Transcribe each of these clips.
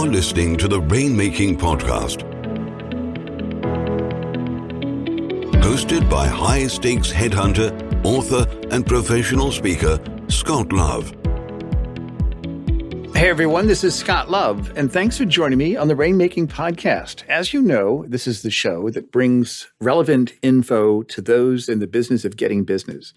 You're listening to the Rainmaking Podcast, hosted by high-stakes headhunter, author, and professional speaker, Scott Love. Hey everyone, this is Scott Love, and thanks for joining me on the Rainmaking Podcast. As you know, this is the show that brings relevant info to those in the business of getting business.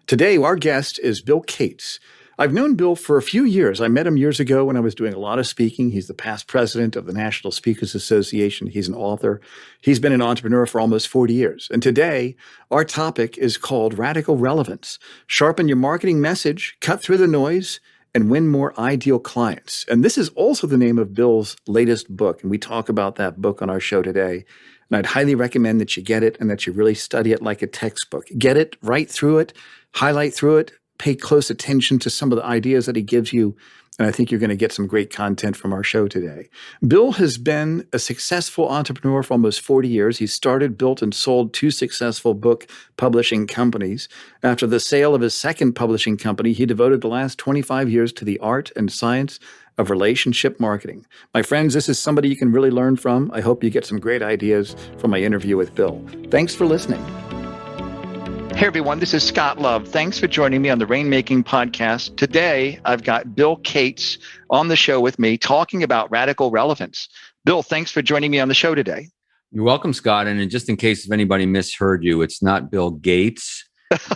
Today, our guest is Bill Cates. I've known Bill for a few years. I met him years ago when I was doing a lot of speaking. He's the past president of the National Speakers Association. He's an author. He's been an entrepreneur for almost 40 years. And today, our topic is called Radical Relevance. Sharpen your marketing message, cut through the noise, and win more ideal clients. And this is also the name of Bill's latest book. And we talk about that book on our show today. And I'd highly recommend that you get it and that you really study it like a textbook. Get it, write through it, highlight through it, pay close attention to some of the ideas that he gives you, and I think you're going to get some great content from our show today. Bill has been a successful entrepreneur for almost 40 years. He started, built, and sold 2 successful book publishing companies. After the sale of his second publishing company, he devoted the last 25 years to the art and science of relationship marketing. My friends, this is somebody you can really learn from. I hope you get some great ideas from my interview with Bill. Thanks for listening. Hey everyone, this is Scott Love. Thanks for joining me on the Rainmaking Podcast. Today, I've got Bill Cates on the show with me talking about radical relevance. Bill, thanks for joining me on the show today. You're welcome, Scott. And just in case if anybody misheard you, it's not Bill Gates.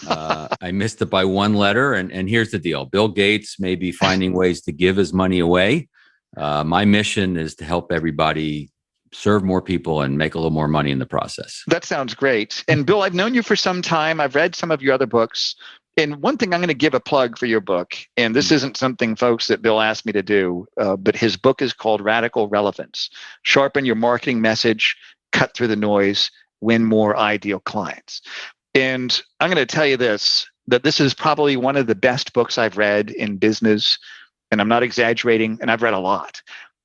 I missed it by one letter. And here's the deal. Bill Gates may be finding ways to give his money away. My mission is to help everybody serve more people and make a little more money in the process. That sounds great. And Bill, I've known you for some time. I've read some of your other books. And one thing, I'm going to give a plug for your book. And this isn't something, folks, that Bill asked me to do, but his book is called Radical Relevance. Sharpen your marketing message, cut through the noise, win more ideal clients. And I'm going to tell you this, that this is probably one of the best books I've read in business. And I'm not exaggerating, and I've read a lot.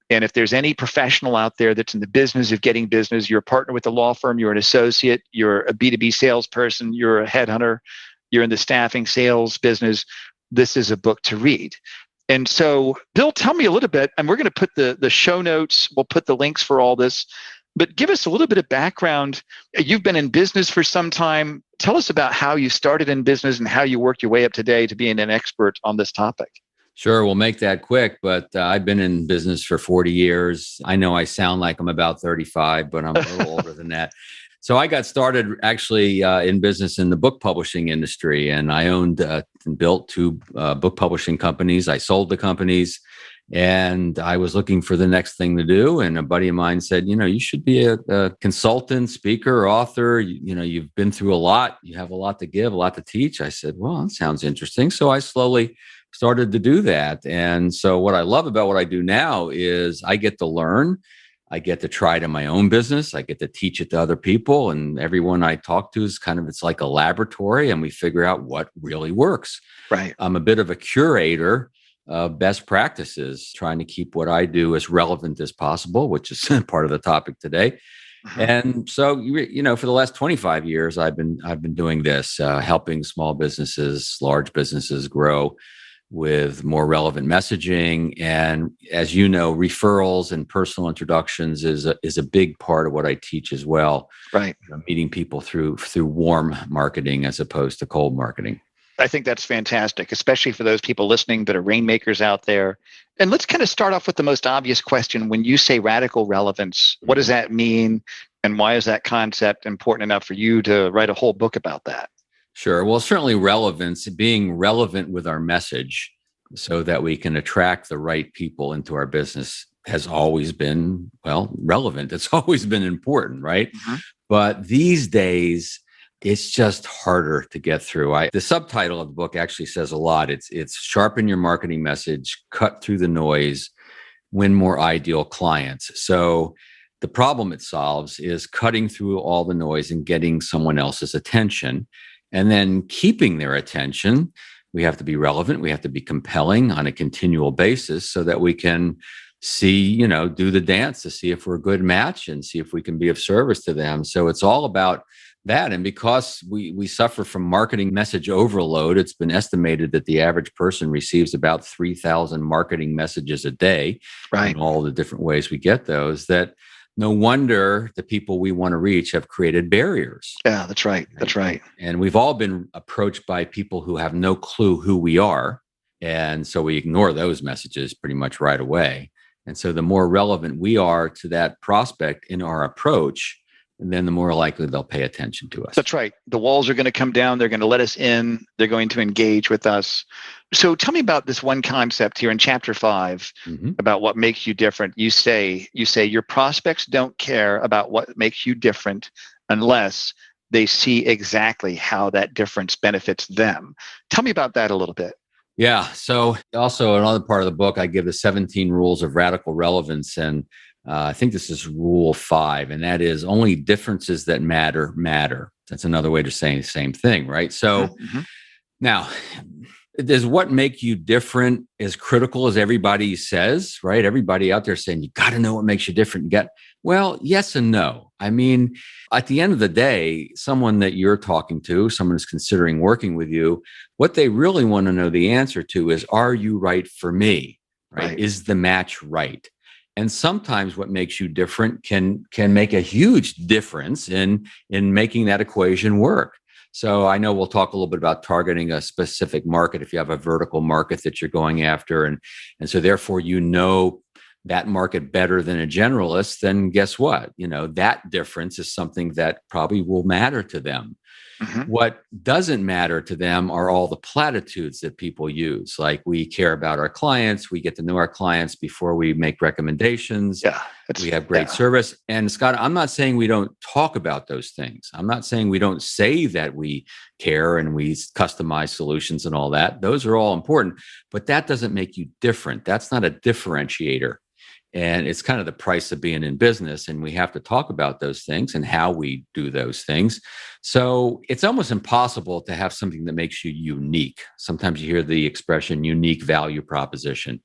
And if there's any professional out there that's in the business of getting business, you're a partner with a law firm, you're an associate, you're a B2B salesperson, you're a headhunter, you're in the staffing sales business, this is a book to read. And so, Bill, tell me a little bit, and we're going to put the show notes, we'll put the links for all this, but give us a little bit of background. You've been in business for some time. Tell us about how you started in business and how you worked your way up today to being an expert on this topic. Sure, we'll make that quick, but I've been in business for 40 years. I know I sound like I'm about 35, but I'm a little older than that. So I got started actually in business in the book publishing industry, and I owned and built 2 book publishing companies. I sold the companies, and I was looking for the next thing to do. And a buddy of mine said, you should be a consultant, speaker, author. You've been through a lot. You have a lot to give, a lot to teach. I said, well, that sounds interesting. So I slowly started to do that. And so what I love about what I do now is I get to learn. I get to try it in my own business. I get to teach it to other people. And everyone I talk to is it's like a laboratory, and we figure out what really works. Right. I'm a bit of a curator of best practices, trying to keep what I do as relevant as possible, which is part of the topic today. Mm-hmm. And so, for the last 25 years, I've been doing this, helping small businesses, large businesses grow with more relevant messaging. And as you know, referrals and personal introductions is a big part of what I teach as well. Right. Meeting people through warm marketing as opposed to cold marketing. I think that's fantastic, especially for those people listening that are rainmakers out there. And let's kind of start off with the most obvious question. When you say radical relevance, what does that mean? And why is that concept important enough for you to write a whole book about that? Sure. Well, certainly relevance, being relevant with our message so that we can attract the right people into our business has always been, relevant. It's always been important, right? Mm-hmm. But these days, it's just harder to get through. The subtitle of the book actually says a lot. It's Sharpen Your Marketing Message, Cut Through the Noise, Win More Ideal Clients. So the problem it solves is cutting through all the noise and getting someone else's attention. And then keeping their attention. We have to be relevant. We have to be compelling on a continual basis so that we can see, do the dance to see if we're a good match and see if we can be of service to them. So it's all about That, and because we suffer from marketing message overload, it's been estimated that the average person receives about 3,000 marketing messages a day, Right. in all the different ways we get those, that no wonder the people we want to reach have created barriers. Yeah, that's right. That's right. And we've all been approached by people who have no clue who we are. And so we ignore those messages pretty much right away. And so the more relevant we are to that prospect in our approach, then the more likely they'll pay attention to us. That's right. The walls are going to come down. They're going to let us in. They're going to engage with us. So tell me about this one concept here in chapter 5 about what makes you different. You say your prospects don't care about what makes you different unless they see exactly how that difference benefits them. Tell me about that a little bit. Yeah. So also another part of the book, I give the 17 rules of radical relevance. And I think this is rule 5, and that is only differences that matter. That's another way to say the same thing, right? So now, does what make you different as critical as everybody says, right? Everybody out there saying, you got to know what makes you different. Well, yes and no. I mean, at the end of the day, someone that you're talking to, someone who's considering working with you, what they really want to know the answer to is, are you right for me? Right? Is the match right? And sometimes what makes you different can make a huge difference in making that equation work. So I know we'll talk a little bit about targeting a specific market if you have a vertical market that you're going after. And so therefore, that market better than a generalist, then guess what? That difference is something that probably will matter to them. What doesn't matter to them are all the platitudes that people use. Like, we care about our clients. We get to know our clients before we make recommendations. Yeah, we have great service. And Scott, I'm not saying we don't talk about those things. I'm not saying we don't say that we care and we customize solutions and all that. Those are all important, but that doesn't make you different. That's not a differentiator. And it's kind of the price of being in business. And we have to talk about those things and how we do those things. So it's almost impossible to have something that makes you unique. Sometimes you hear the expression unique value proposition.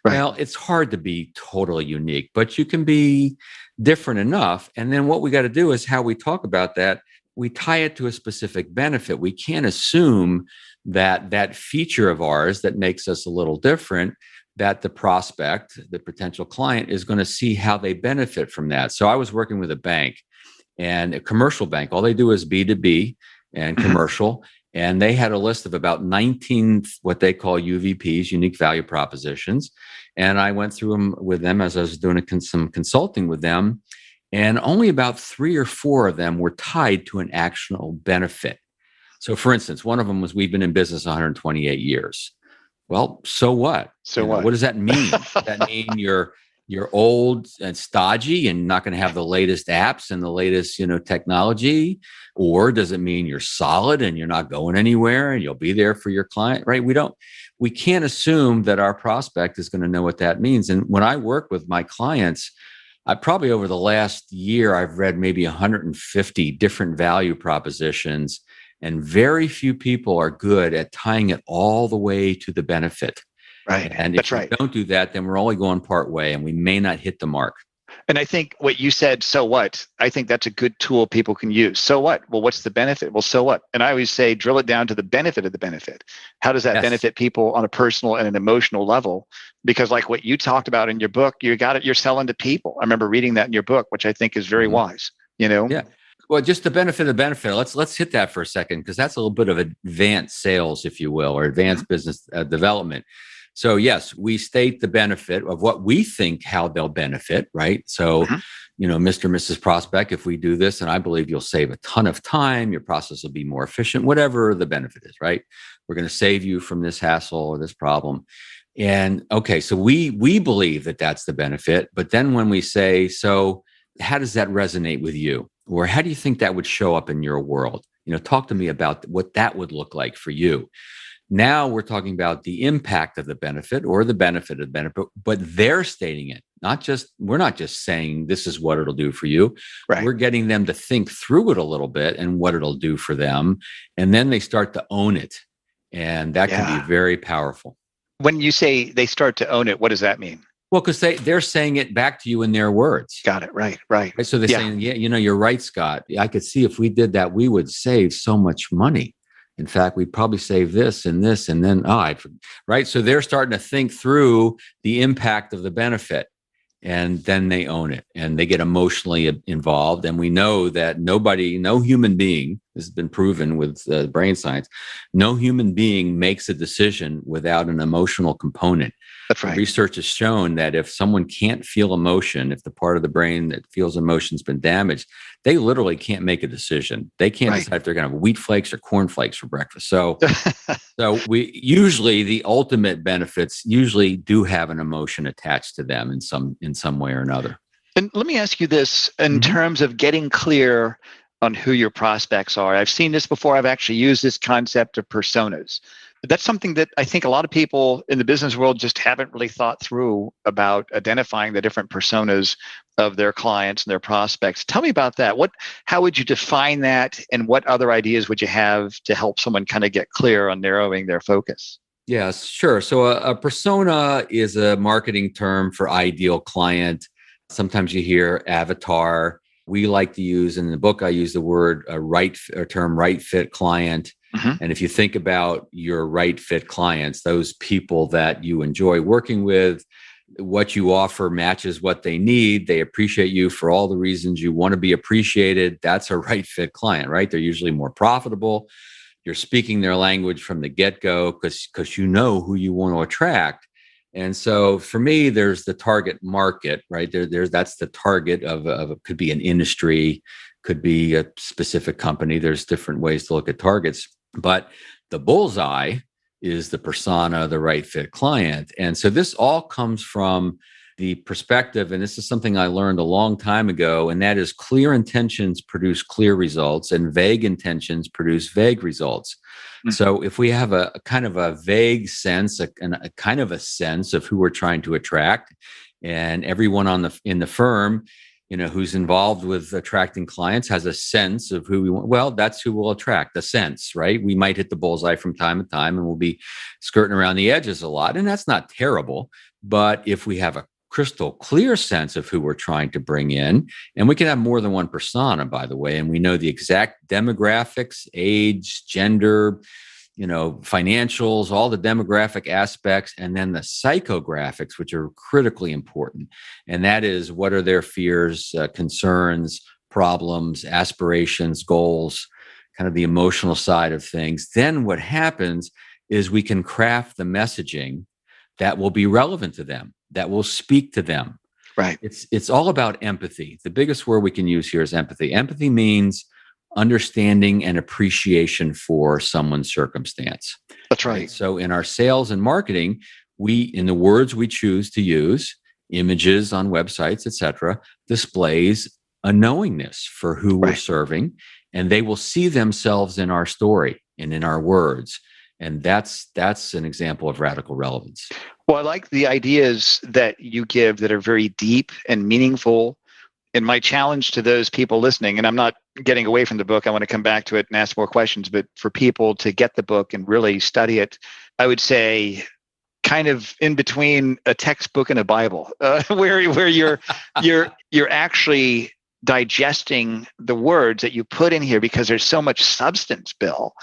Right. Well, it's hard to be totally unique, but you can be different enough. And then what we got to do is how we talk about that. We tie it to a specific benefit. We can't assume that feature of ours that makes us a little different, that the prospect, the potential client, is going to see how they benefit from that. So I was working with a bank, and a commercial bank. All they do is B2B and commercial. And they had a list of about 19 what they call UVPs, unique value propositions. And I went through them with them as I was doing some consulting with them. And only about 3 or 4 of them were tied to an actionable benefit. So for instance, one of them was, we've been in business 128 years. Well, so what? What does that mean? Does that mean you're old and stodgy and not going to have the latest apps and the latest, technology? Or does it mean you're solid and you're not going anywhere and you'll be there for your client, right? We can't assume that our prospect is going to know what that means. And when I work with my clients, I probably over the last year, I've read maybe 150 different value propositions. And very few people are good at tying it all the way to the benefit. Right. And if we don't do that, then we're only going part way and we may not hit the mark. And I think what you said, so what? I think that's a good tool people can use. So what? Well, what's the benefit? Well, so what? And I always say, drill it down to the benefit of the benefit. How does that benefit people on a personal and an emotional level? Because like what you talked about in your book, you're selling to people. I remember reading that in your book, which I think is very wise, Yeah. Well, just the benefit of the benefit. Let's hit that for a second, because that's a little bit of advanced sales, if you will, or advanced business development. So yes, we state the benefit of what we think, how they'll benefit, right? So, Mr. and Mrs. Prospect, if we do this, and I believe you'll save a ton of time, your process will be more efficient, whatever the benefit is, right? We're going to save you from this hassle or this problem. And okay, so we believe that that's the benefit. But then when we say, so how does that resonate with you? Or how do you think that would show up in your world? Talk to me about what that would look like for you. Now we're talking about the impact of the benefit or the benefit of the benefit, but they're stating it. We're not just saying this is what it'll do for you. Right. We're getting them to think through it a little bit and what it'll do for them. And then they start to own it. And that can be very powerful. When you say they start to own it, what does that mean? Well, because they're saying it back to you in their words. Got it. Right. Right? So they're saying, yeah, you're right, Scott. I could see if we did that, we would save so much money. In fact, we'd probably save this and this, and then, right? So they're starting to think through the impact of the benefit, and then they own it and they get emotionally involved. And we know that no human being, this has been proven with brain science, no human being makes a decision without an emotional component. That's right. Research has shown that if someone can't feel emotion, if the part of the brain that feels emotion has been damaged, they literally can't make a decision. They can't decide if they're going to have wheat flakes or corn flakes for breakfast. So we usually, the ultimate benefits usually do have an emotion attached to them in some way or another. And let me ask you this in terms of getting clear on who your prospects are. I've seen this before. I've actually used this concept of personas. But that's something that I think a lot of people in the business world just haven't really thought through about identifying the different personas of their clients and their prospects. Tell me about that. How would you define that, and what other ideas would you have to help someone kind of get clear on narrowing their focus? Yes, sure. So a persona is a marketing term for ideal client. Sometimes you hear avatar. We like to use, in the book, I use the word term right fit client. And if you think about your right fit clients, those people that you enjoy working with, what you offer matches what they need. They appreciate you for all the reasons you want to be appreciated. That's a right fit client, right? They're usually more profitable. You're speaking their language from the get-go because you know who you want to attract. And so for me, there's the target market, right? That's the target of could be an industry, could be a specific company. There's different ways to look at targets. But the bullseye is the persona, the right fit client. And so this all comes from the perspective, and this is something I learned a long time ago, and that is clear intentions produce clear results and vague intentions produce vague results. So if we have a kind of a vague sense, a kind of a sense of who we're trying to attract, and everyone in the firm, who's involved with attracting clients has a sense of who we want. Well, that's who we'll attract, the sense, right? We might hit the bullseye from time to time and we'll be skirting around the edges a lot. And that's not terrible. But if we have a crystal clear sense of who we're trying to bring in, and we can have more than one persona, by the way, and we know the exact demographics, age, gender, financials, all the demographic aspects, and then the psychographics, which are critically important. And that is, what are their fears, concerns, problems, aspirations, goals, kind of the emotional side of things. Then what happens is we can craft the messaging that will be relevant to them, that will speak to them. Right. It's all about empathy. The biggest word we can use here is empathy. Empathy means understanding and appreciation for someone's circumstance. That's right. So in our sales and marketing, in the words we choose to use, images on websites, etc., displays a knowingness for who we're serving, and they will see themselves in our story and in our words. And that's an example of radical relevance. Well, I like the ideas that you give that are very deep and meaningful. And my challenge to those people listening, and I'm not getting away from the book, I want to come back to it and ask more questions, but for people to get the book and really study it, I would say kind of in between a textbook and a Bible, where you're actually digesting the words that you put in here, because there's so much substance, Bill,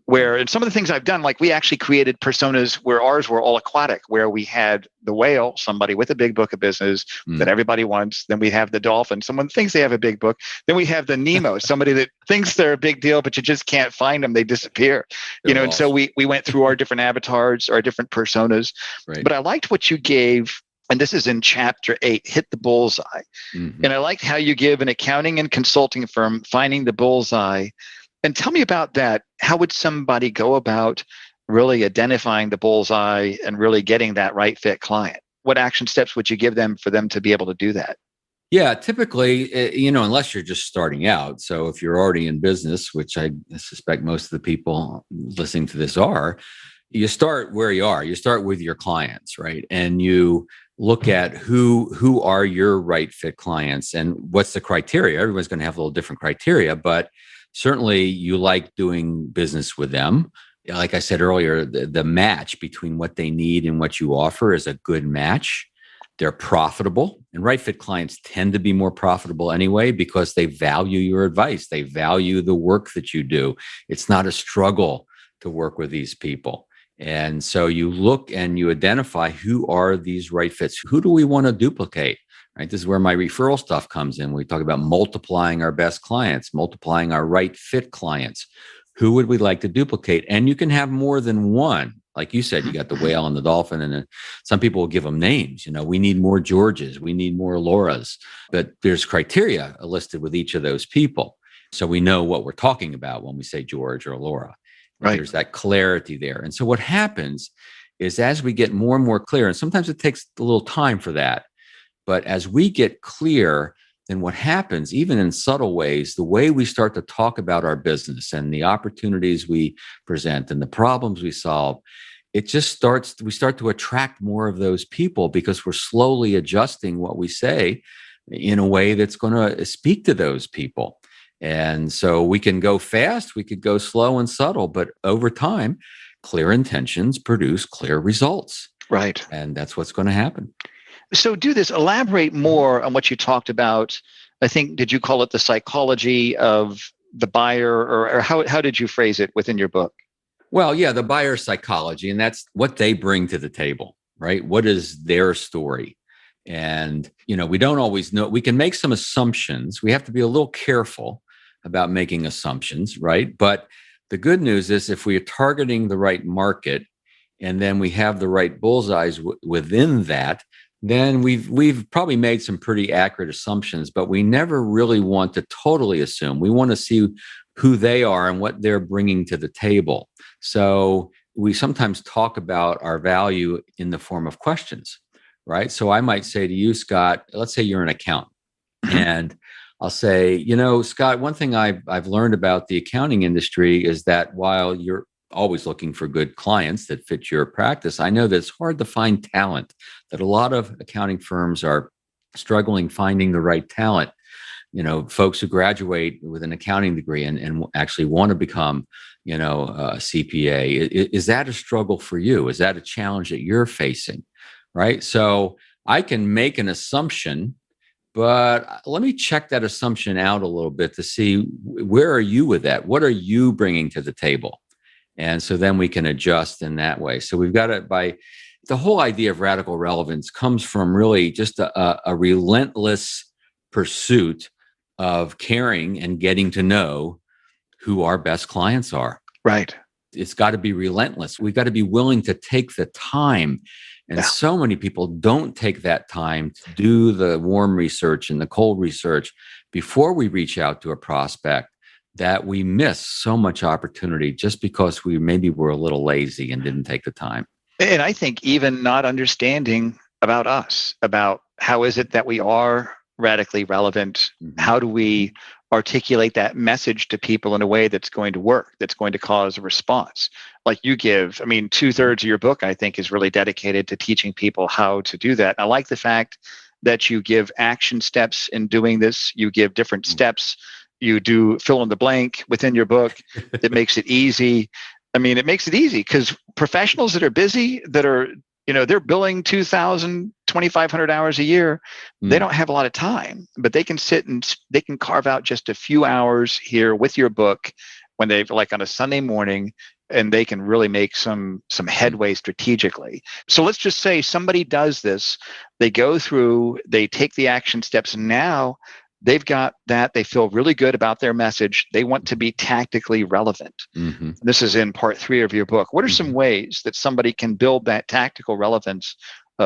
where in some of the things I've done, like we actually created personas where ours were all aquatic, where we had the whale, somebody with a big book of business that everybody wants. Then we have the dolphin, someone thinks they have a big book. Then we have the Nemo, somebody that thinks they're a big deal, but you just can't find them. They disappear, and so we went through our different avatars, our different personas. Right. But I liked what you gave, and this is in chapter 8, hit the bullseye. And I liked how you give an accounting and consulting firm finding the bullseye. And tell me about that. How would somebody go about really identifying the bullseye and really getting that right fit client? What action steps would you give them for them to be able to do that? Yeah, typically, unless you're just starting out. So if you're already in business, which I suspect most of the people listening to this are, you start where you are. You start with your clients, right? And you look at who are your right fit clients and what's the criteria. Everyone's going to have a little different criteria, but certainly you like doing business with them. Like I said earlier, the match between what they need and what you offer is a good match. They're profitable, and right fit clients tend to be more profitable anyway because they value your advice. They value the work that you do. It's not a struggle to work with these people. And so you look and you identify who are these right fits. Who do we want to duplicate? Right? This is where my referral stuff comes in. We talk about multiplying our best clients, multiplying our right fit clients. Who would we like to duplicate? And you can have more than one. Like you said, you got the whale and the dolphin, and some people will give them names. We need more Georges, we need more Lauras, but there's criteria listed with each of those people. So we know what we're talking about when we say George or Laura. Right. There's that clarity there. And so what happens is as we get more and more clear, and sometimes it takes a little time for that, but as we get clear, then what happens, even in subtle ways, the way we start to talk about our business and the opportunities we present and the problems we solve, we start to attract more of those people because we're slowly adjusting what we say in a way that's going to speak to those people. And so we can go fast, we could go slow and subtle, but over time, clear intentions produce clear results. Right. And that's what's going to happen. So elaborate more on what you talked about. I think, did you call it the psychology of the buyer, or how did you phrase it within your book? Well, yeah, the buyer psychology, and that's what they bring to the table, right? What is their story? And, we don't always know. We can make some assumptions. We have to be a little careful about making assumptions, right? But the good news is if we are targeting the right market and then we have the right bullseyes within that, then we've probably made some pretty accurate assumptions, but we never really want to totally assume. We want to see who they are and what they're bringing to the table. So we sometimes talk about our value in the form of questions, right? So I might say to you, Scott, let's say you're an accountant, and I'll say, Scott, one thing I've learned about the accounting industry is that while you're always looking for good clients that fit your practice, I know that it's hard to find talent, that a lot of accounting firms are struggling finding the right talent. Folks who graduate with an accounting degree and actually want to become, a CPA. Is that a struggle for you? Is that a challenge that you're facing? Right. So I can make an assumption, but let me check that assumption out a little bit to see where are you with that? What are you bringing to the table? And so then we can adjust in that way. So we've got it by the whole idea of radical relevance comes from really just a relentless pursuit of caring and getting to know who our best clients are. Right. It's got to be relentless. We've got to be willing to take the time. And so many people don't take that time to do the warm research and the cold research before we reach out to a prospect, that we miss so much opportunity just because we maybe were a little lazy and didn't take the time. And I think even not understanding about us, about how is it that we are radically relevant? Mm-hmm. How do we articulate that message to people in a way that's going to work, that's going to cause a response? Like you give, 2/3 of your book, I think, is really dedicated to teaching people how to do that. I like the fact that you give action steps in doing this. You give different steps. You do fill in the blank within your book. It makes it easy. It makes it easy because professionals that are busy, that are, they're billing 2,000, 2,500 hours a year. They don't have a lot of time, but they can sit and they can carve out just a few hours here with your book when they've like on a Sunday morning, and they can really make some headway strategically. So let's just say somebody does this, they go through, they take the action steps, and now they've got that. They feel really good about their message. They want to be tactically relevant. Mm-hmm. This is in part 3 of your book. What are some ways that somebody can build that tactical relevance?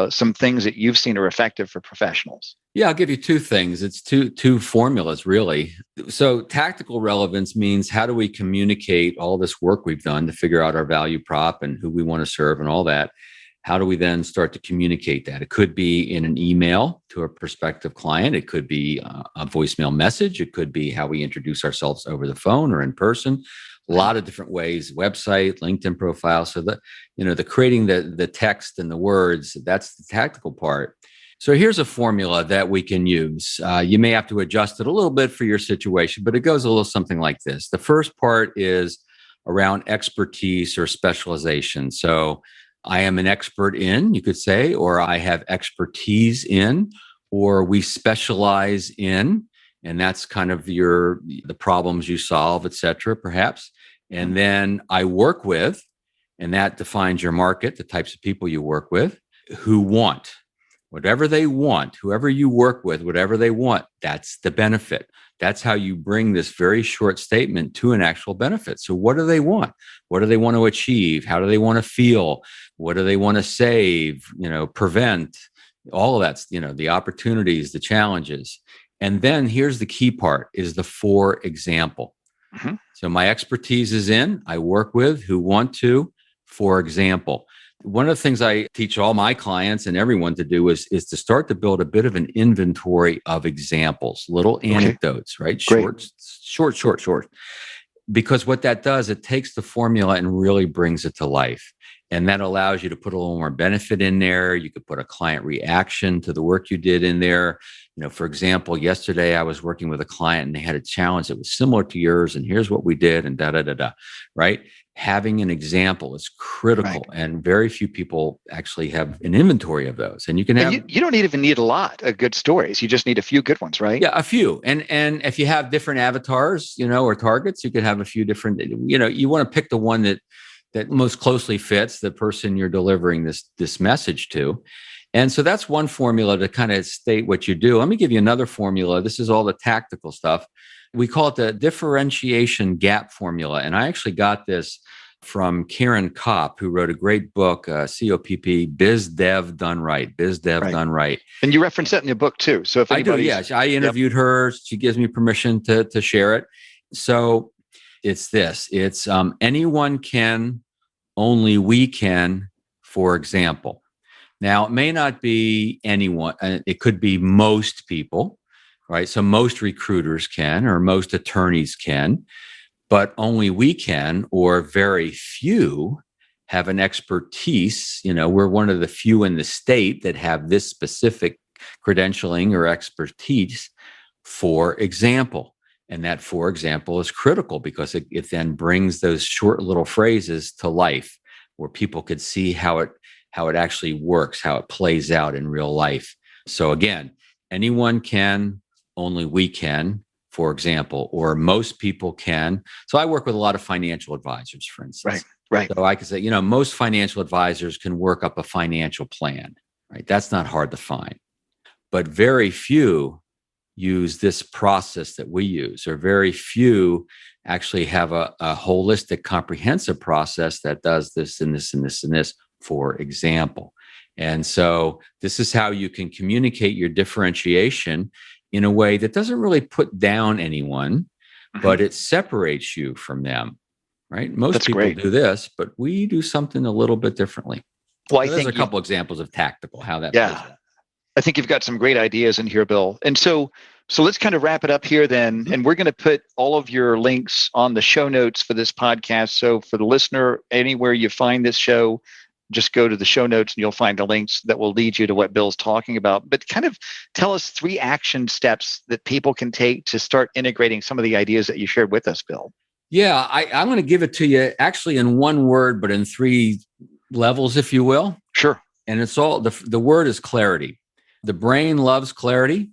Some things that you've seen are effective for professionals. Yeah, I'll give you 2 things. It's two formulas, really. So tactical relevance means how do we communicate all this work we've done to figure out our value prop and who we want to serve and all that. How do we then start to communicate that? It could be in an email to a prospective client. It could be a voicemail message. It could be how we introduce ourselves over the phone or in person. A lot of different ways, website, LinkedIn profile. So the creating the text and the words, that's the tactical part. So here's a formula that we can use. You may have to adjust it a little bit for your situation, but it goes a little something like this. The first part is around expertise or specialization. So I am an expert in, you could say, or I have expertise in, or we specialize in, and that's kind of the problems you solve, et cetera, perhaps. And then I work with, and that defines your market, the types of people you work with, who want whatever they want, whoever you work with, whatever they want, that's the benefit. That's how you bring this very short statement to an actual benefit. So what do they want? What do they want to achieve? How do they want to feel? What do they want to save, prevent? All of that's, the opportunities, the challenges. And then here's the key part is the for example. Mm-hmm. So my expertise is in, I work with, who want to, for example. One of the things I teach all my clients and everyone to do is to start to build a bit of an inventory of examples, little anecdotes, right? Short. Because what that does, it takes the formula and really brings it to life. And that allows you to put a little more benefit in there. You could put a client reaction to the work you did in there. For example, yesterday I was working with a client and they had a challenge that was similar to yours. And here's what we did and right? Having an example is critical. Right. And very few people actually have an inventory of those. And you can have... You don't even need a lot of good stories. You just need a few good ones, right? Yeah, a few. And if you have different avatars, or targets, you could have a few different, you want to pick the one that most closely fits the person you're delivering this message to. And so that's one formula to kind of state what you do. Let me give you another formula. This is all the tactical stuff. We call it the differentiation gap formula. And I actually got this from Karen Kopp, who wrote a great book, COPP, Biz Dev Done Right. Done Right. And you reference that in your book too. So if I do, yes. I interviewed her. She gives me permission to share it. So it's this. It's anyone can, only we can, for example. Now, it may not be anyone. It could be most people, right? So most recruiters can, or most attorneys can, but only we can, or very few have an expertise. We're one of the few in the state that have this specific credentialing or expertise, for example. And that, for example, is critical because it then brings those short little phrases to life where people could see how it actually works, how it plays out in real life. So again, anyone can, only we can, for example, or most people can. So I work with a lot of financial advisors, for instance. Right. So I could say, most financial advisors can work up a financial plan, right? That's not hard to find. But very few use this process that we use, or very few actually have a holistic, comprehensive process that does this and this and this and this, for example. And so this is how you can communicate your differentiation in a way that doesn't really put down anyone, but it separates you from them, right? Most people do this, but we do something a little bit differently. Well, so there's a couple examples of tactical, how that plays out. I think you've got some great ideas in here, Bill. And so let's kind of wrap it up here then. And we're going to put all of your links on the show notes for this podcast. So for the listener, anywhere you find this show, just go to the show notes and you'll find the links that will lead you to what Bill's talking about. But kind of tell us 3 action steps that people can take to start integrating some of the ideas that you shared with us, Bill. Yeah, I'm going to give it to you actually in one word, but in 3 levels, if you will. Sure. And it's all, the word is clarity. The brain loves clarity.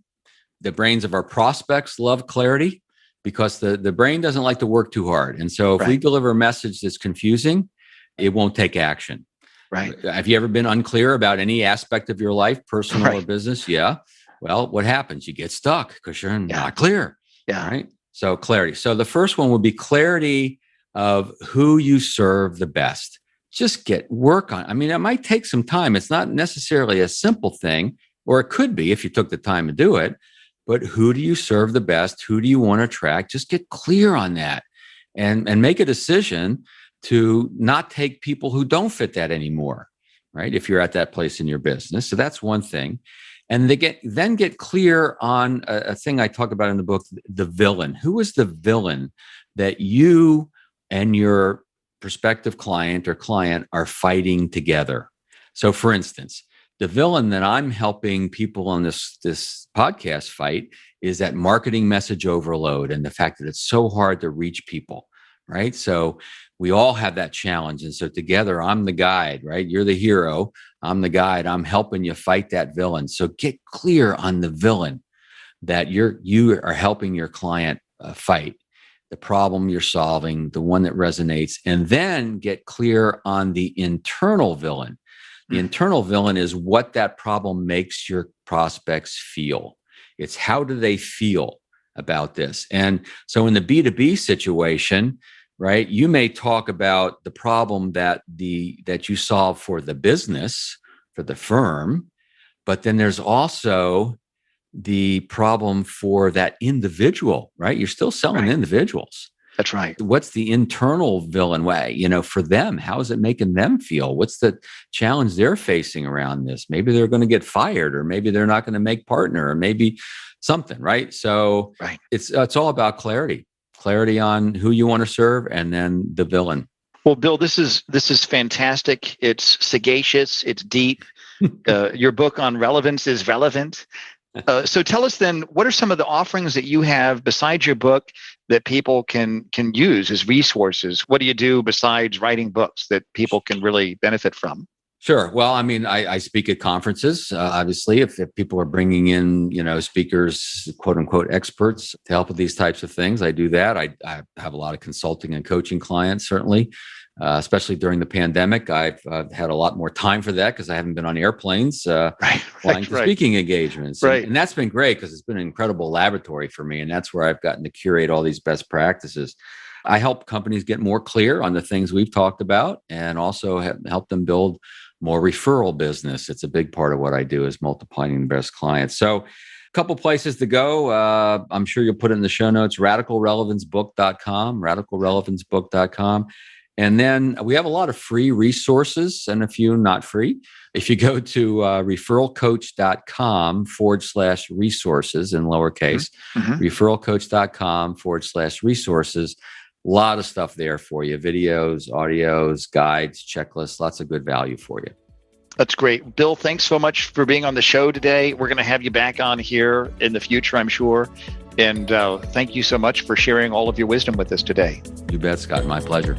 The brains of our prospects love clarity because the brain doesn't like to work too hard. And so if we deliver a message that's confusing, it won't take action. Right. Have you ever been unclear about any aspect of your life, personal or business? Yeah. Well, what happens? You get stuck because you're not clear. Yeah. Right. So clarity. So the first one would be clarity of who you serve the best. Just get work on. I mean, it might take some time. It's not necessarily a simple thing, or it could be if you took the time to do it. But who do you serve the best? Who do you want to attract? Just get clear on that and make a decision to not take people who don't fit that anymore, right? If you're at that place in your business. So that's one thing. And then get clear on a thing I talk about in the book, the villain. Who is the villain that you and your prospective client or client are fighting together? So for instance, the villain that I'm helping people on this podcast fight is that marketing message overload and the fact that it's so hard to reach people, right? So we all have that challenge. And so together, I'm the guide, right? You're the hero. I'm the guide. I'm helping you fight that villain. So get clear on the villain that you are helping your client fight, the problem you're solving, the one that resonates, and then get clear on the internal villain. The internal villain is what that problem makes your prospects feel. It's how do they feel about this? And so in the B2B situation, right, you may talk about the problem that you solve for the business, for the firm, but then there's also the problem for that individual, right? You're still selling individuals. That's right. What's the internal villain way, for them? How is it making them feel? What's the challenge they're facing around this? Maybe they're going to get fired, or maybe they're not going to make partner, or maybe something, right? So it's all about clarity on who you want to serve, and then the villain. Well, Bill, this is fantastic. It's sagacious. It's deep. Your book on relevance is relevant. So tell us then, what are some of the offerings that you have besides your book that people can use as resources? What do you do besides writing books that people can really benefit from? Sure. Well, I mean, I speak at conferences. Obviously, if people are bringing in, speakers, quote unquote, experts to help with these types of things, I do that. I have a lot of consulting and coaching clients, certainly. Especially during the pandemic, I've had a lot more time for that because I haven't been on airplanes flying to speaking engagements. And that's been great because it's been an incredible laboratory for me. And that's where I've gotten to curate all these best practices. I help companies get more clear on the things we've talked about, and also help them build more referral business. It's a big part of what I do, is multiplying the best clients. So a couple places to go. I'm sure you'll put it in the show notes, radicalrelevancebook.com, radicalrelevancebook.com. And then we have a lot of free resources and a few not free. If you go to referralcoach.com/resources in lowercase, referralcoach.com/resources, a lot of stuff there for you. Videos, audios, guides, checklists, lots of good value for you. That's great. Bill, thanks so much for being on the show today. We're going to have you back on here in the future, I'm sure. And thank you so much for sharing all of your wisdom with us today. You bet, Scott. My pleasure.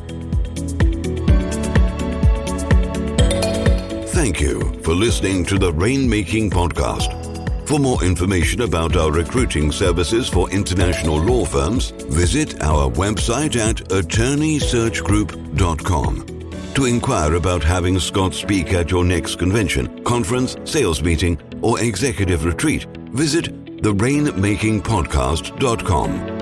Thank you for listening to the Rainmaking Podcast. For more information about our recruiting services for international law firms, visit our website at attorneysearchgroup.com. To inquire about having Scott speak at your next convention, conference, sales meeting, or executive retreat, visit therainmakingpodcast.com.